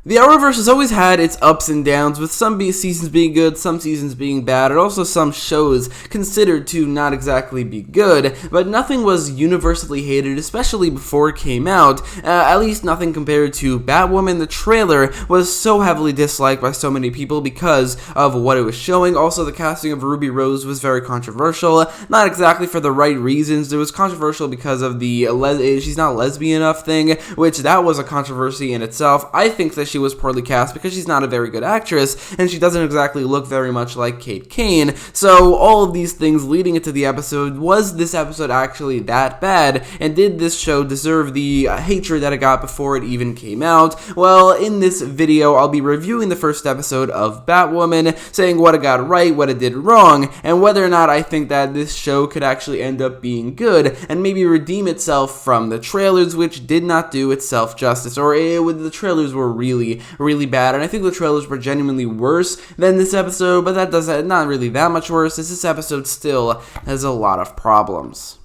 The Arrowverse has always had its ups and downs, with some seasons being good, some seasons being bad, and also some shows considered to not exactly be good, but nothing was universally hated, especially before it came out, at least nothing compared to Batwoman. The trailer was so heavily disliked by so many people because of what it was showing. Also, the casting of Ruby Rose was very controversial, not exactly for the right reasons. It was controversial because of the she's not lesbian enough thing, which that was a controversy in itself. I think that she was poorly cast because she's not a very good actress, and she doesn't exactly look very much like Kate Kane. So all of these things leading into the episode, was this episode actually that bad? And did this show deserve the hatred that it got before it even came out? Well, in this video, I'll be reviewing the first episode of Batwoman, saying what it got right, what it did wrong, and whether or not I think that this show could actually end up being good, and maybe redeem itself from the trailers, which did not do itself justice, or the trailers were really bad, and I think the trailers were genuinely worse than this episode, but that doesn't, not really that much worse, as this episode still has a lot of problems.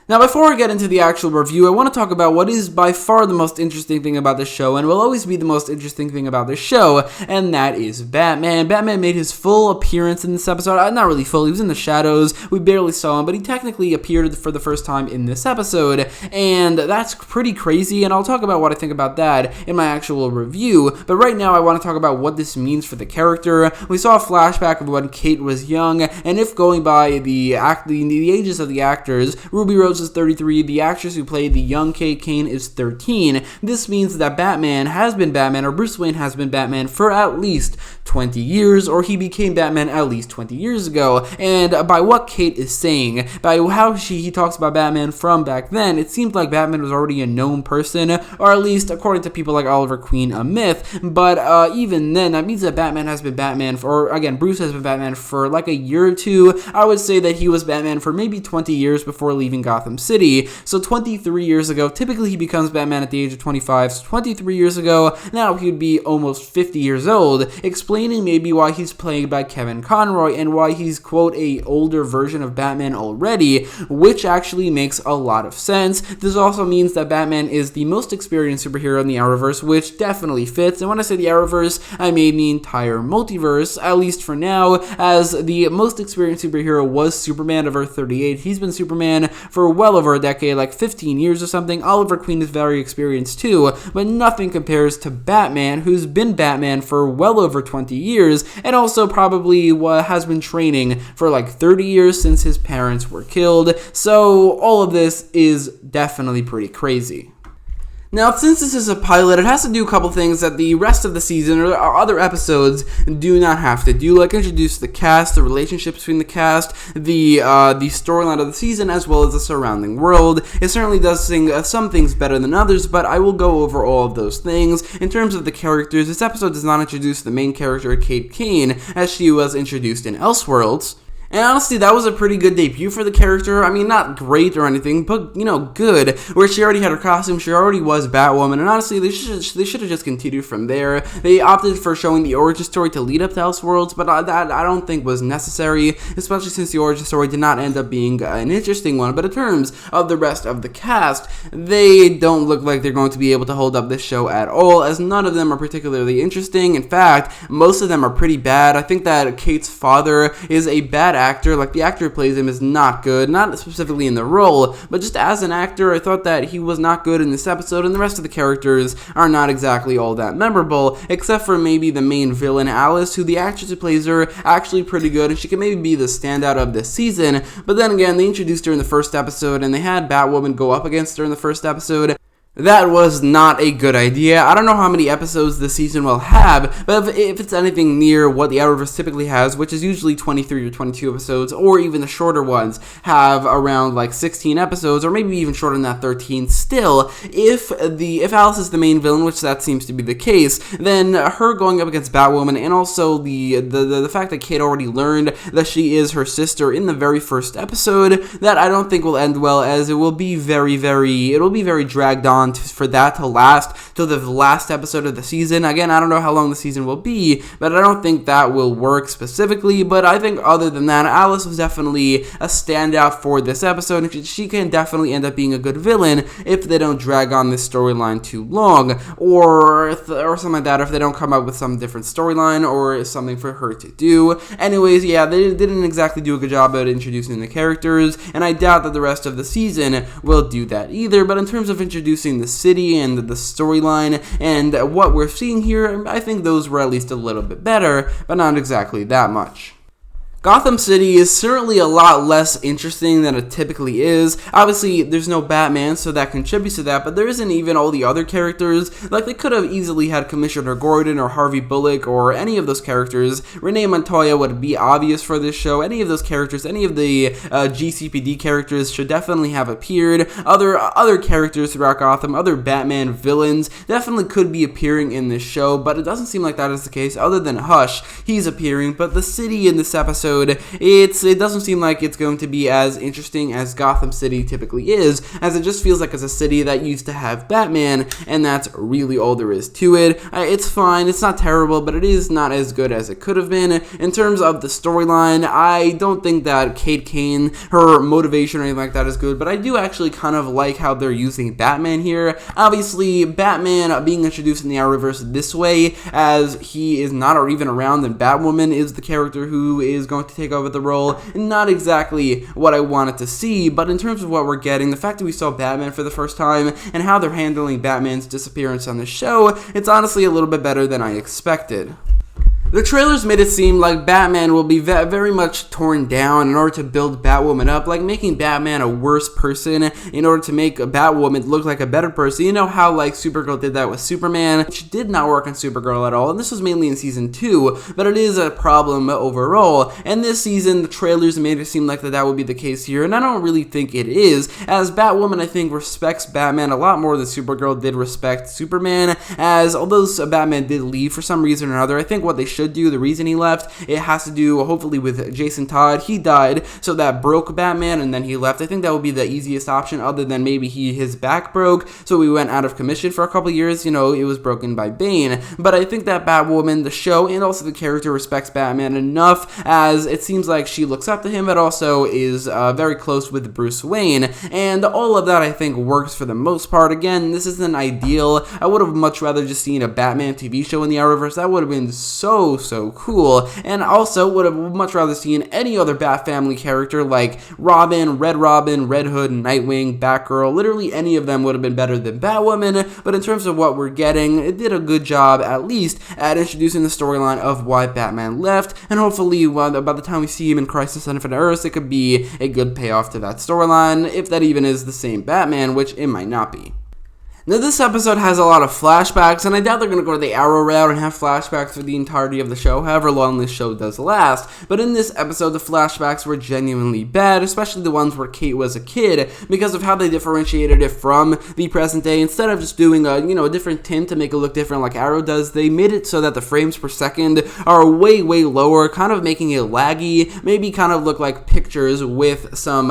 Now, before I get into the actual review, I want to talk about what is by far the most interesting thing about the show, and will always be the most interesting thing about the show, and that is Batman. Batman made his full appearance in this episode. Not really full, he was in the shadows, we barely saw him, but he technically appeared for the first time in this episode, and that's pretty crazy, and I'll talk about what I think about that in my actual review. But right now, I want to talk about what this means for the character. We saw a flashback of when Kate was young, and if going by the ages of the actors, Ruby Rose is 33, the actress who played the young Kate Kane is 13. This means that Batman has been Batman, or Bruce Wayne has been Batman, for at least 20 years, or he became Batman at least 20 years ago. And by what Kate is saying, by how he talks about Batman from back then, it seems like Batman was already a known person, or at least according to people like Oliver Queen, a myth. But even then, that means that Batman has been Batman Bruce has been Batman for like a year or two. I would say that he was Batman for maybe 20 years before leaving Gotham City. So 23 years ago, typically he becomes Batman at the age of 25, so 23 years ago, now he would be almost 50 years old, explaining maybe why he's played by Kevin Conroy, and why he's, quote, a older version of Batman already, which actually makes a lot of sense. This also means that Batman is the most experienced superhero in the Arrowverse, which definitely fits, and when I say the Arrowverse, I mean the entire multiverse, at least for now, as the most experienced superhero was Superman of Earth 38. He's been Superman for well over a decade, like 15 years or something. Oliver Queen is very experienced too, but nothing compares to Batman, who's been Batman for well over 20 years, and also probably has been training for like 30 years since his parents were killed. So all of this is definitely pretty crazy. Now, since this is a pilot, it has to do a couple things that the rest of the season or other episodes do not have to do, like introduce the cast, the relationship between the cast, the storyline of the season, as well as the surrounding world. It certainly does some things better than others, but I will go over all of those things. In terms of the characters, this episode does not introduce the main character, Kate Kane, as she was introduced in Elseworlds. And honestly, that was a pretty good debut for the character. I mean, not great or anything, but, good. Where she already had her costume, she already was Batwoman, and honestly, they should have just continued from there. They opted for showing the origin story to lead up to Elseworlds, but that I don't think was necessary, especially since the origin story did not end up being an interesting one. But in terms of the rest of the cast, they don't look like they're going to be able to hold up this show at all, as none of them are particularly interesting. In fact, most of them are pretty bad. I think that Kate's father is a bad actor. Like, the actor who plays him is not good, not specifically in the role, but just as an actor, I thought that he was not good in this episode, and the rest of the characters are not exactly all that memorable, except for maybe the main villain, Alice, who the actress who plays her, actually pretty good, and she can maybe be the standout of this season. But then again, they introduced her in the first episode, and they had Batwoman go up against her in the first episode. That was not a good idea. I don't know how many episodes this season will have, but if it's anything near what the Arrowverse typically has, which is usually 23 or 22 episodes, or even the shorter ones have around like 16 episodes, or maybe even shorter than that, 13, still, if Alice is the main villain, which that seems to be the case, then her going up against Batwoman, and also the fact that Kate already learned that she is her sister in the very first episode, that I don't think will end well, as it will be very dragged on on for that to last till the last episode of the season. Again, I don't know how long the season will be, but I don't think that will work specifically. But I think other than that, Alice was definitely a standout for this episode, and she can definitely end up being a good villain if they don't drag on this storyline too long, or something like that, if they don't come up with some different storyline or something for her to do. Anyways, yeah, they didn't exactly do a good job at introducing the characters, and I doubt that the rest of the season will do that either. But in terms of introducing the city and the storyline and what we're seeing here, I think those were at least a little bit better, but not exactly that much. Gotham City is certainly a lot less interesting than it typically is. Obviously, there's no Batman, so that contributes to that, but there isn't even all the other characters. Like, they could have easily had Commissioner Gordon or Harvey Bullock or any of those characters. Renee Montoya would be obvious for this show. Any of those characters, any of the GCPD characters should definitely have appeared. Other characters throughout Gotham, other Batman villains, definitely could be appearing in this show, but it doesn't seem like that is the case, other than Hush. He's appearing, but the city in this episode, it doesn't seem like it's going to be as interesting as Gotham City typically is, as it just feels like it's a city that used to have Batman, and that's really all there is to it. It's fine, it's not terrible, but it is not as good as it could have been. In terms of the storyline, I don't think that Kate Kane, her motivation or anything like that is good, but I do actually kind of like how they're using Batman here. Obviously, Batman being introduced in the Arrowverse this way, as he is not even around, and Batwoman is the character who is going to take over the role. Not exactly what I wanted to see, but in terms of what we're getting, the fact that we saw Batman for the first time and how they're handling Batman's disappearance on the show, it's honestly a little bit better than I expected. The trailers made it seem like Batman will be very much torn down in order to build Batwoman up, like making Batman a worse person in order to make Batwoman look like a better person. You know how like Supergirl did that with Superman, which did not work on Supergirl at all, and this was mainly in season 2, but it is a problem overall. And this season, the trailers made it seem like that would be the case here, and I don't really think it is, as Batwoman, I think, respects Batman a lot more than Supergirl did respect Superman, as although Batman did leave for some reason or another, I think what they should do, the reason he left, it has to do hopefully with Jason Todd. He died, so that broke Batman, and then he left. I think that would be the easiest option, other than maybe his back broke, so he went out of commission for a couple years. You know, it was broken by Bane. But I think that Batwoman, the show, and also the character respects Batman enough, as it seems like she looks up to him, but also is very close with Bruce Wayne, and all of that I think works for the most part. Again, this isn't ideal. I would have much rather just seen a Batman TV show in the Arrowverse. That would have been so cool, and also would have much rather seen any other Bat family character like Robin, Red Hood, Nightwing, Batgirl. Literally any of them would have been better than Batwoman, but in terms of what we're getting, it did a good job at least at introducing the storyline of why Batman left, and hopefully by the time we see him in Crisis on Infinite Earths, it could be a good payoff to that storyline, if that even is the same Batman, which it might not be. Now, this episode has a lot of flashbacks, and I doubt they're going to go to the Arrow route and have flashbacks for the entirety of the show, however long this show does last. But in this episode, the flashbacks were genuinely bad, especially the ones where Kate was a kid, because of how they differentiated it from the present day. Instead of just doing a different tint to make it look different like Arrow does, they made it so that the frames per second are way lower, kind of making it laggy, maybe kind of look like pictures with some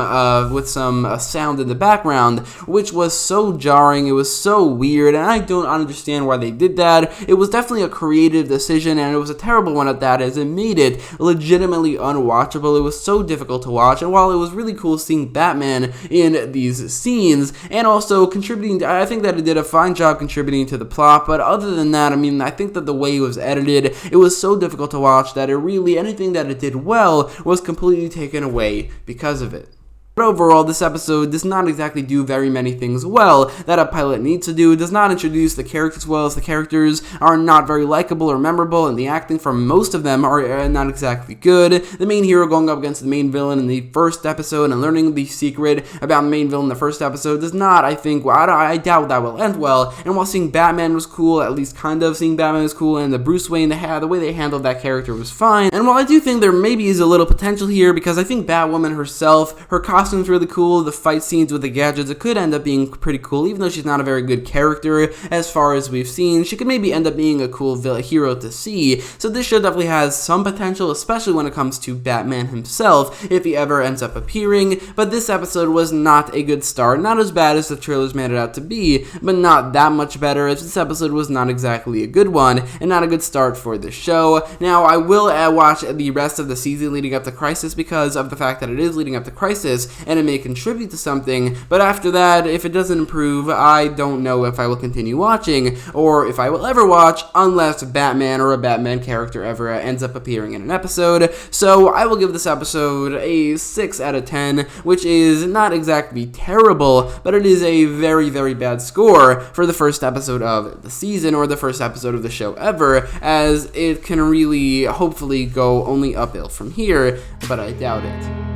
sound in the background, which was so jarring. It was so weird, and I don't understand why they did that. It was definitely a creative decision, and it was a terrible one at that, as it made it legitimately unwatchable. It was so difficult to watch, and while it was really cool seeing Batman in these scenes, and also contributing, I think that it did a fine job contributing to the plot, but other than that, I mean, I think that the way it was edited, it was so difficult to watch that anything that it did well was completely taken away because of it. But overall, this episode does not exactly do very many things well that a pilot needs to do. It does not introduce the characters well, as the characters are not very likable or memorable, and the acting from most of them are not exactly good. The main hero going up against the main villain in the first episode and learning the secret about the main villain in the first episode does not, I doubt that will end well. And while seeing Batman was cool, at least kind of seeing Batman was cool, and the Bruce Wayne the way they handled that character was fine. And while I do think there maybe is a little potential here, because I think Batwoman herself, her costume costume's really cool. The fight scenes with the gadgets, it could end up being pretty cool, even though she's not a very good character as far as we've seen. She could maybe end up being a cool hero to see. So this show definitely has some potential, especially when it comes to Batman himself, if he ever ends up appearing. But this episode was not a good start. Not as bad as the trailers made it out to be, but not that much better, as this episode was not exactly a good one, and not a good start for the show. Now, I will watch the rest of the season leading up to Crisis because of the fact that it is leading up to Crisis, and it may contribute to something, but after that, if it doesn't improve, I don't know if I will continue watching, or if I will ever watch, unless Batman or a Batman character ever ends up appearing in an episode. So I will give this episode a 6 out of 10, which is not exactly terrible, but it is a very, very bad score for the first episode of the season, or the first episode of the show ever, as it can really, hopefully, go only uphill from here, but I doubt it.